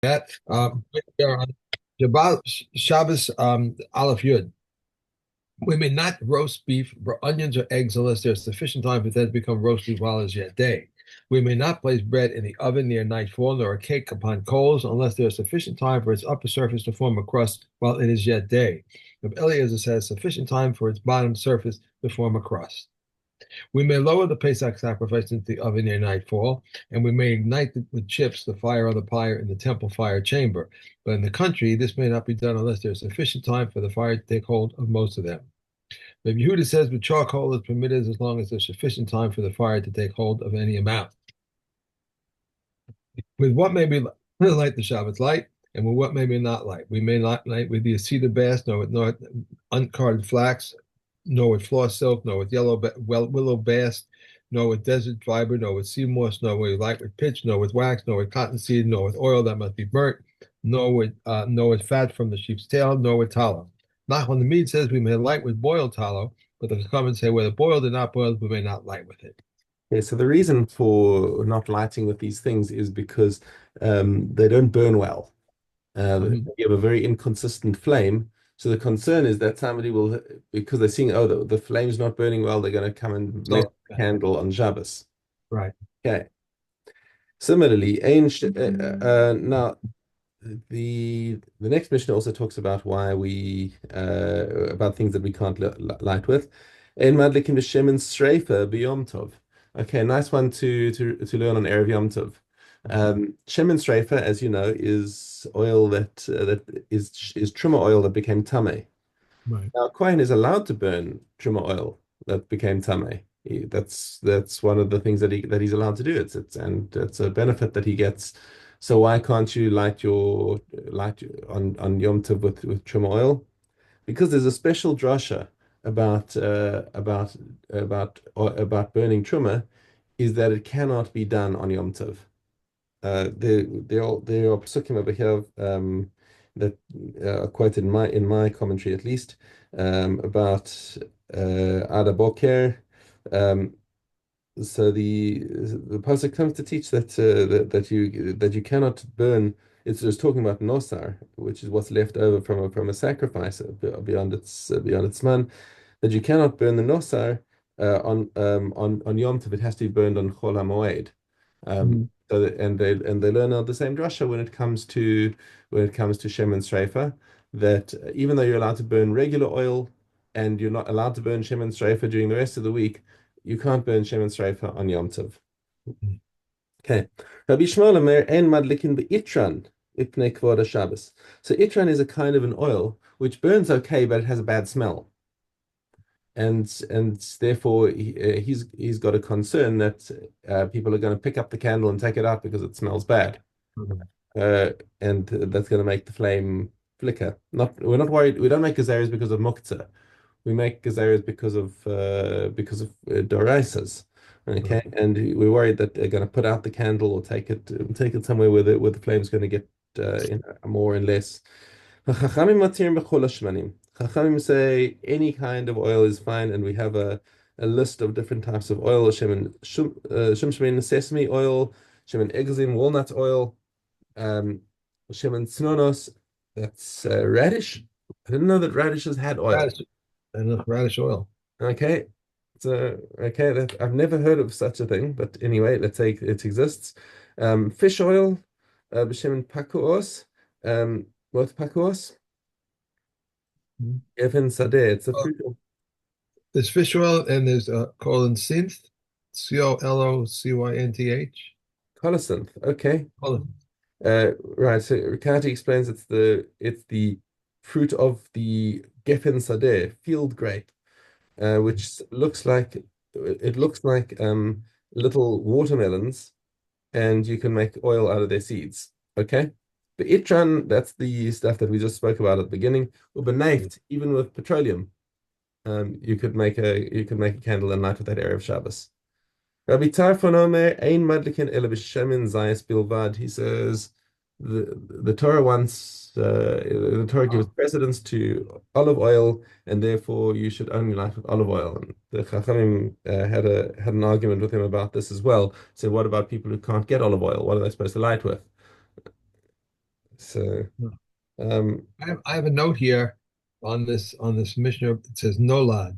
That we are on Shabbos Aleph Yud. We may not roast beef, onions, or eggs unless there's sufficient time for them to become roast beef while it's yet day. We may not place bread in the oven near nightfall, nor a cake upon coals, unless there is sufficient time for its upper surface to form a crust while it is yet day. If Eliezer says sufficient time for its bottom surface to form a crust. We may lower the Pesach sacrifice into the oven near nightfall, and we may ignite with chips the fire of the pyre in the temple fire chamber. But in the country, this may not be done unless there is sufficient time for the fire to take hold of most of them. But Yehuda says with charcoal is permitted as long as there's sufficient time for the fire to take hold of any amount. With what may be light the Shabbat light, and with what may be not light. We may not light with the cedar bast, nor with uncarded flax, nor with floor silk, nor with willow bast, nor with desert fiber, nor with sea moss, nor with light with pitch, nor with wax, nor with cottonseed, nor with oil that must be burnt, nor with fat from the sheep's tail, nor with tallow. Nachman the Mead says we may light with boiled tallow, but the comments say whether boiled or not boiled, we may not light with it. Yeah, so the reason for not lighting with these things is because they don't burn well. Mhm. You have a very inconsistent flame. So the concern is that somebody will, because they're seeing, oh, the flame's not burning well, they're going to come and mess So, with the candle on Shabbos. right. Okay. Similarly, now the next mission also talks about why we about things that we can't light with. Ein madlikin b'shemen sreifa b'yom tov. Okay, nice one to learn on Erev Yom Tov. Shemen sreifa, as you know, is oil that is truma oil that became tameh. Right. Now, Kohen is allowed to burn truma oil that became tameh. That's one of the things that he's allowed to do. It's a benefit that he gets. So why can't you light on Yom Tov with truma oil? Because there's a special drasha about about burning truma, is that it cannot be done on Yom Tov. There are psukim over here that are quoted in my commentary at least about Ada Boker. Um, so the pasuk comes to teach that you cannot burn. It's just talking about nosar, which is what's left over from a sacrifice beyond its man, that you cannot burn the nosar on Yom Tov. It has to be burned on Chol HaMoed. Um, Mhm. and they learn out the same drasha when it comes to Shem and Sreifa, that even though you're allowed to burn regular oil and you're not allowed to burn Shem and Sreifa during the rest of the week, you can't burn Shem and Sreifa on Yom Tov. Okay. Rabbi Shmuel Omer en madlikin be'itran ipnei kvod Shabbos. So itran is a kind of an oil which burns okay, but it has a bad smell. And therefore he's got a concern that people are going to pick up the candle and take it out because it smells bad, Mhm. and that's going to make the flame flicker. Not We're not worried. We don't make gazerias because of muktzah. We make gazerias because of doraisas. Okay, Right. and we're worried that they're going to put out the candle or take it somewhere where the flame's going to get more and less. Chachamim matirim b'chol hashmanim. Chachamim say any kind of oil is fine, and we have a list of different types of oil: shemen sesame oil, shemen egzim walnut oil, um, shemen tsnonos. That's radish. I didn't know that radishes had oil. Radish and radish oil. Okay, so okay, I've never heard of such a thing, but anyway, let's say it exists. Fish oil, b'shemen pakuos, what pakuos? Mhm. Even sadeh, it's a Oh, fruit of there's fish oil and there's colon synth, Colocynth. colocynth. Okay. Colon. Right. So Riccardi explains it's the fruit of the Geffen Sadeh, field grape, which looks like little watermelons, and you can make oil out of their seeds. Okay. The itran, that's the stuff that we just spoke about at the beginning. Ubeneift, even with petroleum, you could make a candle and light with that Erev Shabbos. Rabbi Tarfon Omer, Ein Madlikin Ele B'Shemin Zayis Bilvad. He says the Torah the Torah gives Oh, precedence to olive oil, and therefore you should only light with olive oil. And the Chachamim had an argument with him about this as well. So what about people who can't get olive oil? What are they supposed to light with? So, um, I have a note here on this Mishnah. It says Nolad.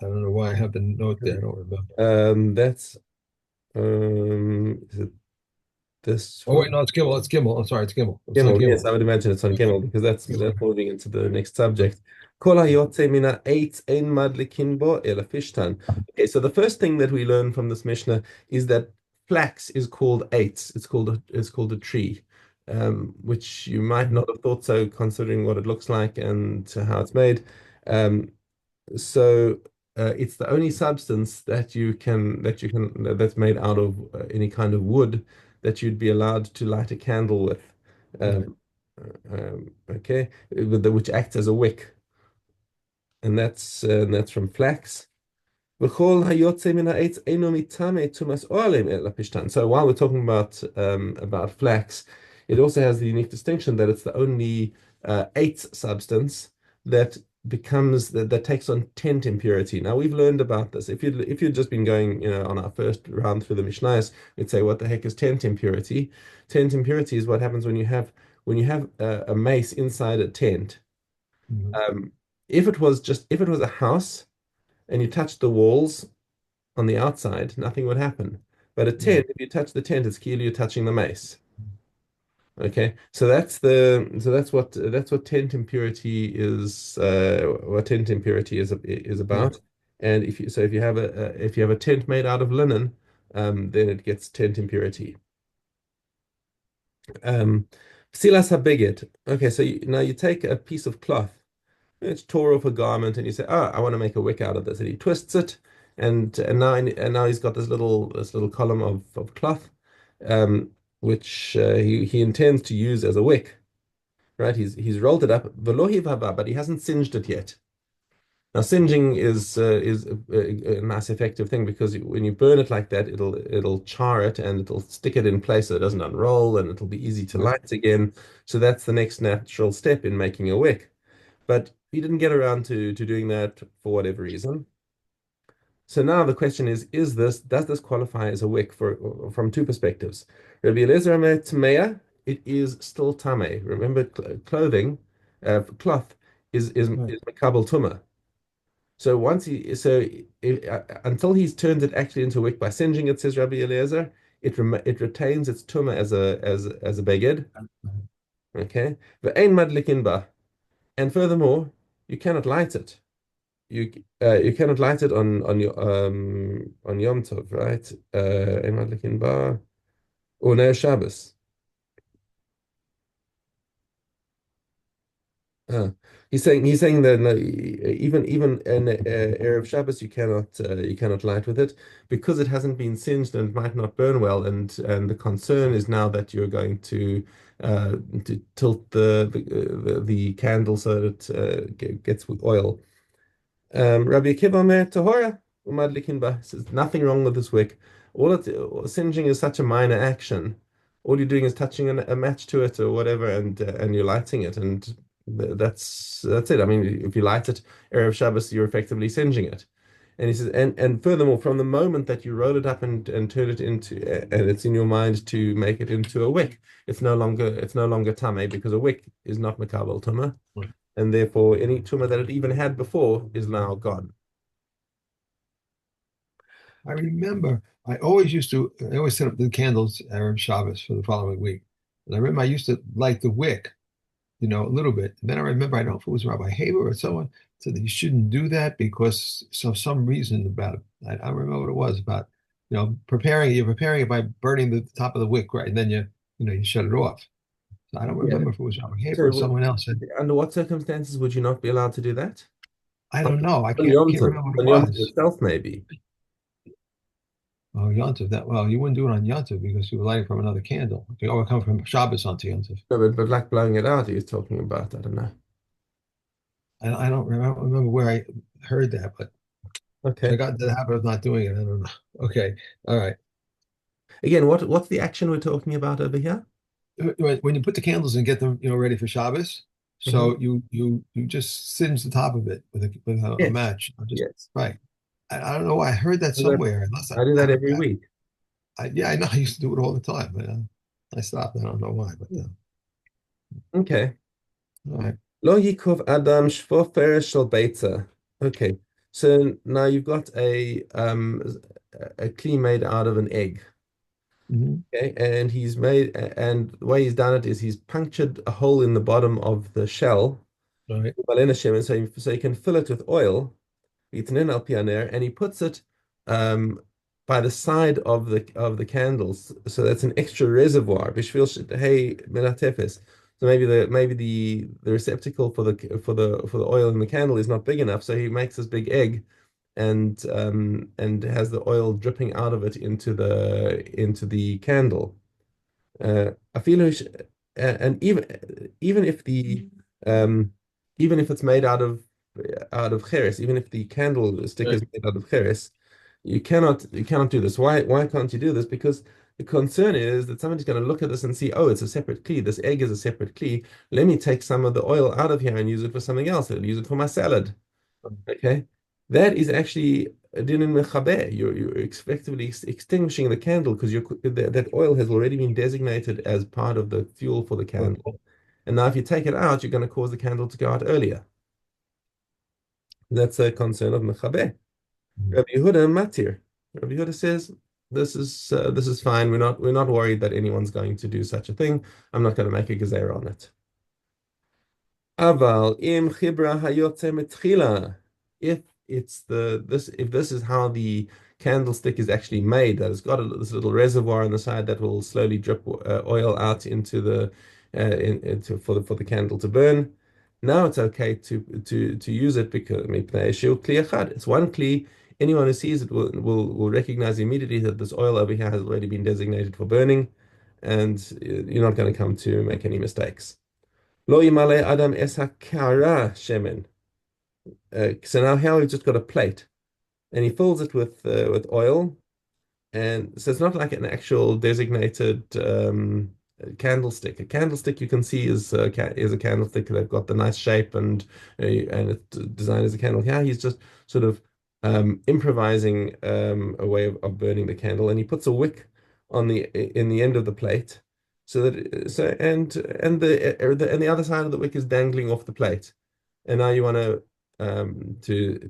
I don't know why I have the note there. I don't remember. that's is it this Oh one? wait, no, it's Gimel. It's Gimel. I'm sorry, it's Gimel. It's on Gimel, yes, Gimel. I would imagine it's on Gimel because that's Gimel. moving into the next subject. Kol hayotze mina eitz ein madlikin bo ela fishtan. Okay, so the first thing that we learn from this Mishnah is that flax is called eitz. It's called a tree, which you might not have thought so considering what it looks like and how it's made. Um, so it's the only substance that's made out of any kind of wood that you'd be allowed to light a candle with. Right. Um, okay, which acts as a wick, and that's from flax. וכל היוצא מן העץ אינו מטמא טומאת אוהלים אלא פשתן. So while we're talking about flax, it also has the unique distinction that it's the only eighth substance that that takes on tent impurity. Now we've learned about this. If you'd just been going, on our first round through the Mishnayos, we'd say, what the heck is tent impurity? Tent impurity is what happens when you have a mace inside a tent. Mhm. Um, if it was a house and you touch the walls on the outside, nothing would happen. But a Right. tent, if you touch the tent, it's clearly you're touching the mace. Okay, so that's what tent impurity is. What tent impurity is Right. about. And if you have a tent made out of linen, then it gets tent impurity. Psilas habeged. Okay, so now you take a piece of cloth. It's tore off a garment, and you say, "Oh, I want to make a wick out of this." And he twists it, and now he's got this little column of cloth, which he intends to use as a wick. Right? He's rolled it up, velohi vaba, but he hasn't singed it yet. Now, singeing is a nice effective thing because when you burn it like that, it'll char it and it'll stick it in place so it doesn't unroll and it'll be easy to Right. light again. So that's the next natural step in making a wick. But he didn't get around to doing that for whatever reason. So now the question does this qualify as a wick from two perspectives? Rabbi Eliezer Omer Tmeya, it is still tame. Remember, cloth Right. is makabel tuma. So until he's turned it actually into a wick by singeing it, says Rabbi Eliezer, it retains its tuma as a beged. Okay, the ein madlikin ba, and furthermore, you cannot light it. You cannot light it on Yom Tov, right? Ein madlikin ba or no Shabbos. Uh, he's saying that no, even in Erev Shabbos you cannot light with it because it hasn't been singed and might not burn well, and the concern is now that you're going to tilt the candle so that it gets with oil. Rabbi Akiva Omer Tahora Umadlikin Ba says nothing wrong with this wick. Singeing is such a minor action. All you're doing is touching a match to it or whatever, and you're lighting it, and that's it. I mean, if you light it Erev Shabbos, you're effectively singeing it. And he says, and furthermore, from the moment that you roll it up and turn it into, and it's in your mind to make it into a wick, it's no longer tame because a wick is not makabel tuma, Right. and therefore any tumor that it even had before is now gone. I remember I always set up the candles Arab Shabbos for the following week. And I remember I used to light the wick, a little bit. And then I remember, I don't know if it was Rabbi Haber or someone said that you shouldn't do that because so some reason about it. I don't remember what it was about, you're preparing it by burning the top of the wick, right? And then you shut it off. So I don't Yeah. remember if it was Rabbi Haber So, or someone else said, under what circumstances would you not be allowed to do that? I On, don't know. I on can't Yom can't Tov, remember what it on Yom Tov was. itself, maybe. Oh, Yontif, you wouldn't do it on Yontif because you were lighting from another candle. Okay, or come from Shabbos onto Yontif. No, but like blowing it out, he was talking about. I don't know. I don't remember where I heard that, but so I Okay. got into the habit of not doing it. I don't know. Okay, all right. Again, what's the action we're talking about over here? When you put the candles and get them, ready for Shabbos, Hmm. so you just singe the top of it with a Yes. match. Just Yes. right. I don't know why I heard that I do that somewhere. Unless I do I that have a every week. yeah, I know I used to do it all the time. I stopped. I don't know why, but Okay. all right. Lo yikov Adam shvofer shel beitza. Okay. So now you've got a kli made out of an egg. Hmm. Okay, and and the way he's done it is he's punctured a hole in the bottom of the shell, All right. so you can fill it with oil, Itnin al pianer, and he puts it um, by the side of the candles, so that's an extra reservoir. Bishvil hey menatefes. So maybe the receptacle for the oil in the candle is not big enough, so he makes this big egg and has the oil dripping out of it into the candle. אפילו and even if the um even if it's made out of cheres, even if the candlestick Right. is made out of cheres, you cannot do this. Why can't you do this? Because the concern is that somebody's going to look at this and see, oh, it's a separate kli. This egg is a separate kli. Let me take some of the oil out of here and use it for something else. I'll use it for my salad. Okay, that is actually a din in mechaber. You're effectively extinguishing the candle because that oil has already been designated as part of the fuel for the candle. And now if you take it out, you're going to cause the candle to go out earlier. That's a concern of mechaber. Rabbi Yehuda matir. Rabbi Yehuda says this is fine. We're not worried that anyone's going to do such a thing. I'm not going to make a gezer on it. Aval im chibra hayotze metchila. If if this is how the candlestick is actually made, that it's got this little reservoir on the side that will slowly drip oil out into into for the candle to burn. Now it's okay to use it because it's one kli. Anyone who sees it will recognize immediately that this oil over here has already been designated for burning, and you're not going to come to make any mistakes. Lo yimale adam es hakara shemen. So now here we've just got a plate, and he fills it with oil, and so it's not like an actual designated candlestick. A candlestick you can see is a candlestick that got the nice shape and it's designed as a candle. Here he's just sort of improvising a way of burning the candle, and he puts a wick on the in the end of the plate, so that so and the other side of the wick is dangling off the plate, and now you want to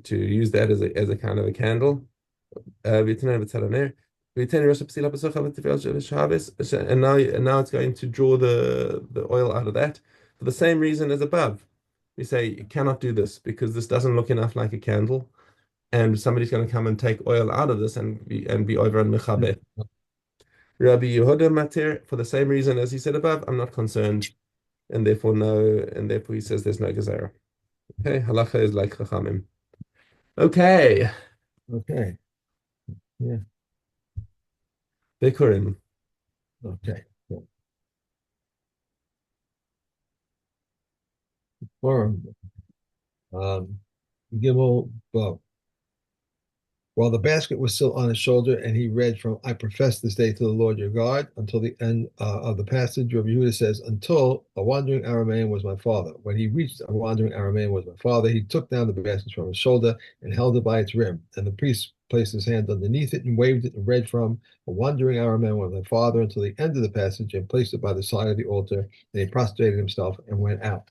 use that as a kind of a candle. V'yitner v'tzalaner. V'yitner rosh hapsila b'socha v'tifel shel Shabbos. And now it's going to draw the oil out of that for the same reason as above. We say you cannot do this because this doesn't look enough like a candle, and somebody's going to come and take oil out of this and be over on mechaber. Rabbi Yehuda matir for the same reason as he said above. I'm not concerned, and therefore no, and therefore he says there's no gezerah. Okay, halacha is like chachamim. Okay, Okay. Yeah. bikurim. Okay. Cool. Forum. Um, Gimel Bo. While the basket was still on his shoulder, and he read from "I profess this day to the Lord your God" until the end of the passage. Rabbi Yehuda says, "Until a wandering Aramean was my father. When he reached a wandering Aramean was my father, he took down the basket from his shoulder and held it by its rim. And the priest placed his hand underneath it and waved it and read from a wandering Aramean was my father until the end of the passage and placed it by the side of the altar. And he prostrated himself and went out.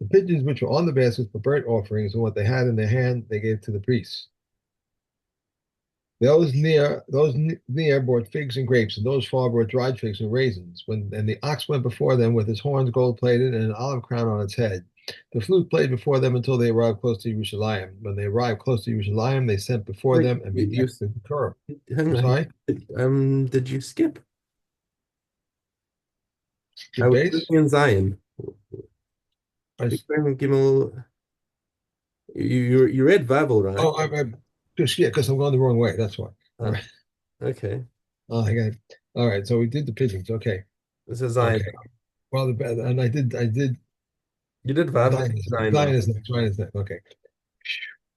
The pigeons which were on the baskets for burnt offerings and what they had in their hand they gave to the priests. Those near brought figs and grapes, and those far brought dried figs and raisins. And the ox went before them with his horns gold plated and an olive crown on its head. The flute played before them until they arrived close to Yerushalayim. When they arrived close to Yerushalayim, they sent before Wait, them and began to concur. hang I'm on. sorry, Did you skip? I skip was base. looking in Zion. I, Bikurim Gimel. You read Babel, right? oh, I just yeah, because I'm going the wrong way. That's why. All Ah, right. okay. Oh, I got it. All right. So we did the pigeons. Okay. This is Zion. Okay. Well, and I did You did Babel. Zion is Zion Zion now. is next. Zion is next. Okay.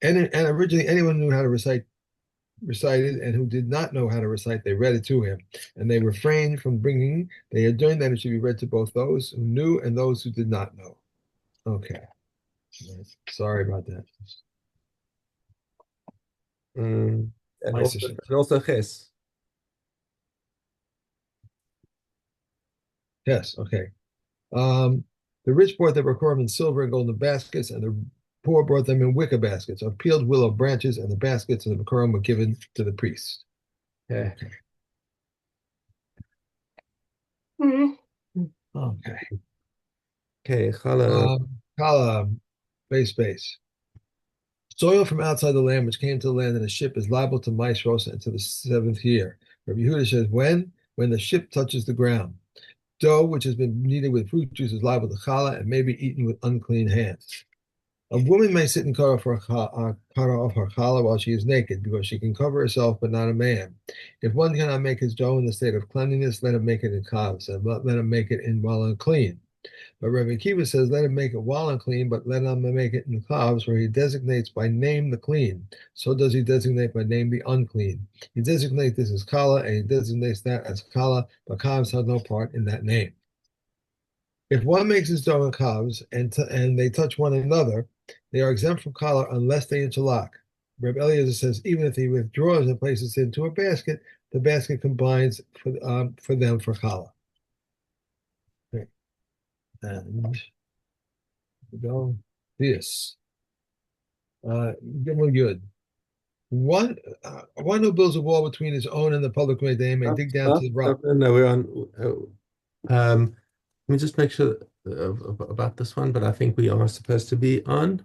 And originally, anyone who knew how to recited, and who did not know how to recite, they read it to him. And they refrained from bringing. They adjourned that it should be read to both those who knew and those who did not know. Okay. Sorry about that. Mm. And My also, sister. and also Ches. Yes, okay. Um, the rich brought their Bikurim in silver and golden baskets, and the poor brought them in wicker baskets of peeled willow branches, and the baskets of the Bikurim were given to the priest. Okay. Okay. Okay, challah. Kala, base. Soil from outside the land which came to the land in a ship is liable to mice rosa until the seventh year. Rabbi Yehuda says, when? When the ship touches the ground. Dough which has been kneaded with fruit juice is liable to challah and may be eaten with unclean hands. A woman may sit and cut off her challah while she is naked, because she can cover herself, but not a man. If one cannot make his dough in the state of cleanliness, let him make it in kavs, and let him make it in while unclean. But Rabbi Akiva says, let him make it while unclean, but let him make it in kavs, where he designates by name the clean. So does he designate by name the unclean. He designates this as kala, and he designates that as kala, but kavs have no part in that name. If one makes his dough in kavs and they touch one another, they are exempt from kala unless they interlock. Reb Eliezer says even if he withdraws and places it into a basket, the basket combines for them for kala. Okay. And we go this. Gimel Yud. One who builds a wall between his own and the public way they may dig down to the rock. No, we're on. Let me just make sure about this one, but I think we are supposed to be on,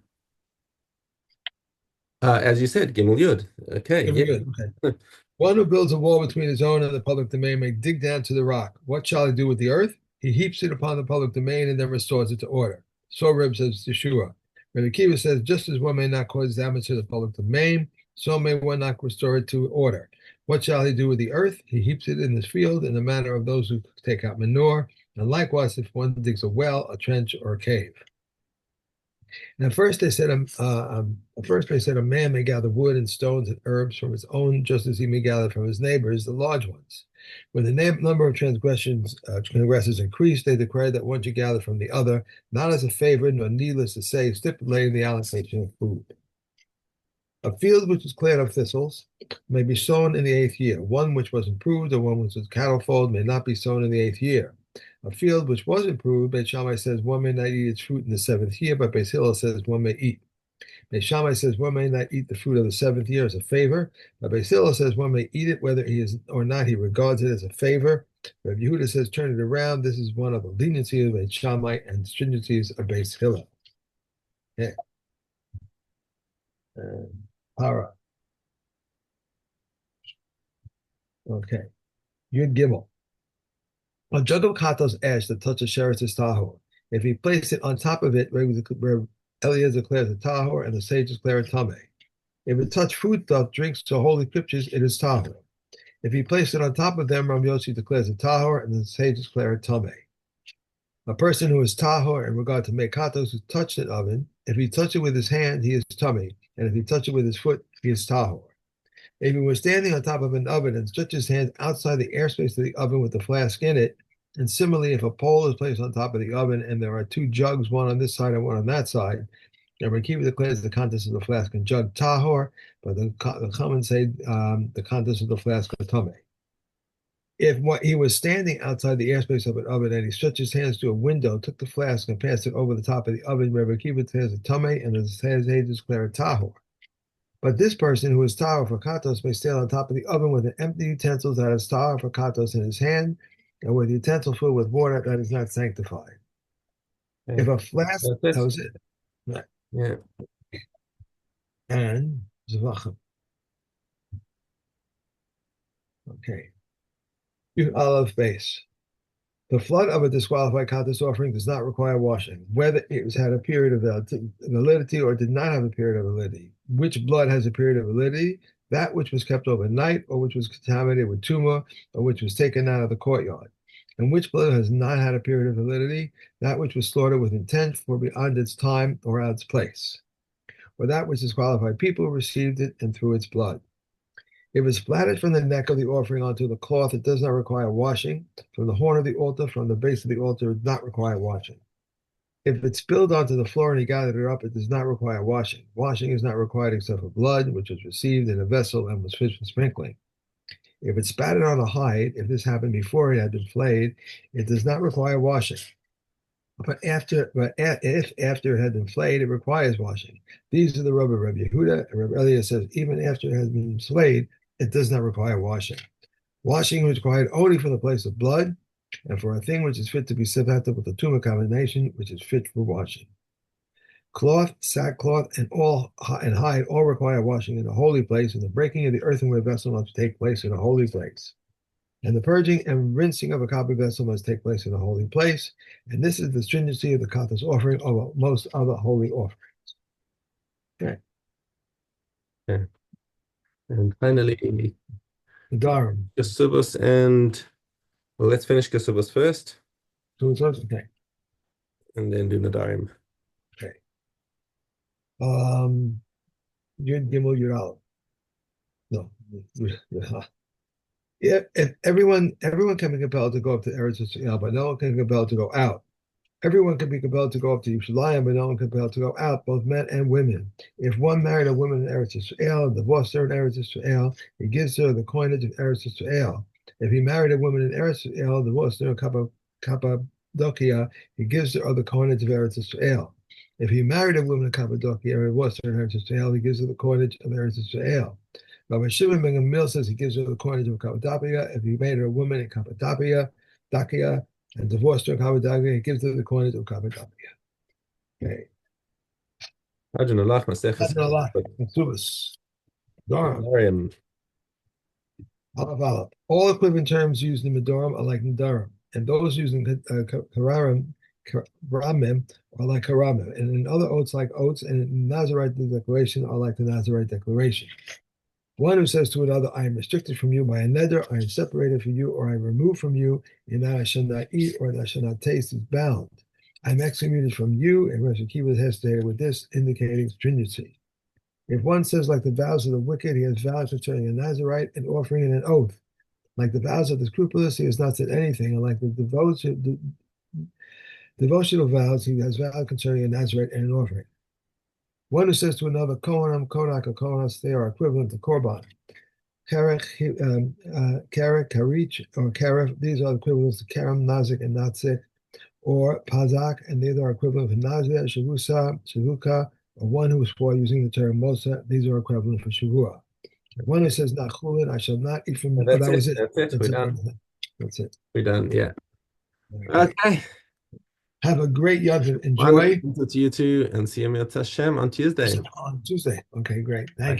as you said, Gimel Yud. Okay, Gimel yeah. Yud. Okay. One who builds a wall between his own and the public domain may dig down to the rock. What shall he do with the earth? He heaps it upon the public domain and then restores it to order. So Reb says Yeshua. Rabbi Akiva says, just as one may not cause damage to the public domain, so may one not restore it to order. What shall he do with the earth? He heaps it in his field in the manner of those who take out manure, and likewise if one digs a well, a trench, or a cave. And at first they said a man may gather wood and stones and herbs from his own, just as he may gather from his neighbors the large ones. When the number of transgressors increased, they declared that one should gather from the other, not as a favor, nor needless to say, stipulating the allocation of food. A field which was cleared of thistles may be sown in the eighth year. One which was improved, or one which was cattle fold, may not be sown in the eighth year. A field which was improved, Beit Shammai says one may not eat its fruit in the seventh year, but Beit Hillel says one may eat. Beit Shammai says one may not eat the fruit of the seventh year as a favor, but Beit Hillel says one may eat it whether he is or not. He regards it as a favor. Rabbi Yehuda says turn it around. This is one of the leniencies of Beit Shammai and stringencies of Beit Hillel. Yeah. Para. Okay. Yud Gimel. A jug of katos ash that touches Sheretz tahor. If he placed it on top of it, where Eliezer declares a tahor and the sages declare a tameh. If it touched food stuff, drinks, or holy scriptures, it is tahor. If he placed it on top of them, Ram Yossi declares a tahor and the sages declare a tameh. A person who is tahor in regard to mekatos who touched an oven, if he touched it with his hand, he is tameh, and if he touched it with his foot, he is tahor. If he was standing on top of an oven and stretched his hand outside the airspace of the oven with the flask in it, and similarly, if a pole is placed on top of the oven and there are two jugs, one on this side and one on that side, and Rekiva declares the contents of the flask and jug tahor, but the comments say the contents of the flask are tameh. If he was standing outside the airspace of an oven and he stretched his hands to a window, took the flask and passed it over the top of the oven, Rekiva declares a tameh, and the sages declare a tahor. But this person who is tahor for katos may stand on top of the oven with an empty utensil that is tahor for katos in his hand, and with the utensil filled with water that is not sanctified. Okay. If a flask, That's that it. was it. Right. Yeah. And zvachim. Okay. Aleph base. The flood of a disqualified katos offering does not require washing, whether it has had a period of validity or did not have a period of validity. Which blood has a period of validity? That which was kept overnight, or which was contaminated with tumor, or which was taken out of the courtyard. And which blood has not had a period of validity? That which was slaughtered with intent for beyond its time or out its place. Or that which disqualified people received it and threw its blood. If it's splattered from the neck of the offering onto the cloth, it does not require washing. From the horn of the altar, from the base of the altar, it does not require washing. If it spilled onto the floor and he gathered it up, it does not require washing. Washing is not required except for blood, which was received in a vessel and was fit for sprinkling. If it's spattered on a hide, if this happened before it had been flayed, it does not require washing. If after it had been flayed, it requires washing. These are the rub of Rabbi Yehuda. And Rabbi Eliezer says even after it has been flayed, it does not require washing. Washing is required only for the place of blood and for a thing which is fit to be separated with the tumah combination, which is fit for washing. Cloth, sackcloth, and hide all require washing in a holy place, and the breaking of the earthenware vessel must take place in a holy place. And the purging and rinsing of a copper vessel must take place in a holy place. And this is the stringency of the Katha's offering over most other holy offerings. Okay. Okay. And finally, The Dharam. Kesubos and well, let's finish Kesubos first So it's okay. and then do Nadarim. Okay. Yud Gimel Yud Aleph. No. If everyone can be compelled to go up to Eretz Yisrael, but no one can be compelled to go out. Everyone can be compelled to go up to Yerushalayim, but no one can be compelled to go out, both men and women. If one married a woman in Eretz Yisrael and divorced her in Eretz Yisrael, he gives her the coinage of Eretz Yisrael. If he married a woman in Eretz Yisrael, divorced her in Cappadocia, he gives her the coinage of Eretz Yisrael. If he married a woman in Cappadocia and divorced her in Eretz Yisrael, he gives her the coinage of Eretz Yisrael. Rabbi Shimon ben Gamliel says he gives her the coinage of Cappadocia. If he made her a woman in Cappadocia, Dacia, and divorced her in Cappadocia, he gives her the coinage of Cappadocia. Okay. Ajin Allah, Maseches, That's not a lot. Subas. Doram. Nadarim. Aleph Aleph. All equivalent terms used in Medoram are like Nadarim, and those used in Karamim are like Karamim, and in other oaths like oaths, and in Nazarite declaration are like the Nazarite declaration. One who says to another, I am restricted from you by a neder, I am separated from you, or I am removed from you, in that I shall not eat or that I shall not taste, is bound. I am excommunicated from you, and Rosh Akiva hesitated with this, indicating stringency. If one says, like the vows of the wicked, he has vowed concerning a Nazarite and offering in an oath. Like the vows of the scrupulous, he has not said anything, and like the devotional vows, he has vowed concerning a Nazarite and an offering. One who says to another, Kohanim, Kodak, or Kohanas, they are equivalent to Korban. Karech, Karich, or Karef, these are equivalents to Karam, Nazik, and Natzik, or Pazak, and these are equivalent to Nazir, Shavusa, Shavuka, or one who swore using the term Mosa, these are equivalent for Shavua. One who says Nachulin, I shall not eat from. Oh, That's that it. was it. That's it. We're That's it. done. That's it. We're done. Yeah. Okay. Okay. Have a great Yom. Enjoy. Wonderful to you too, and see you Hashem on Tuesday. On Tuesday. Okay, great. Thank Bye. you.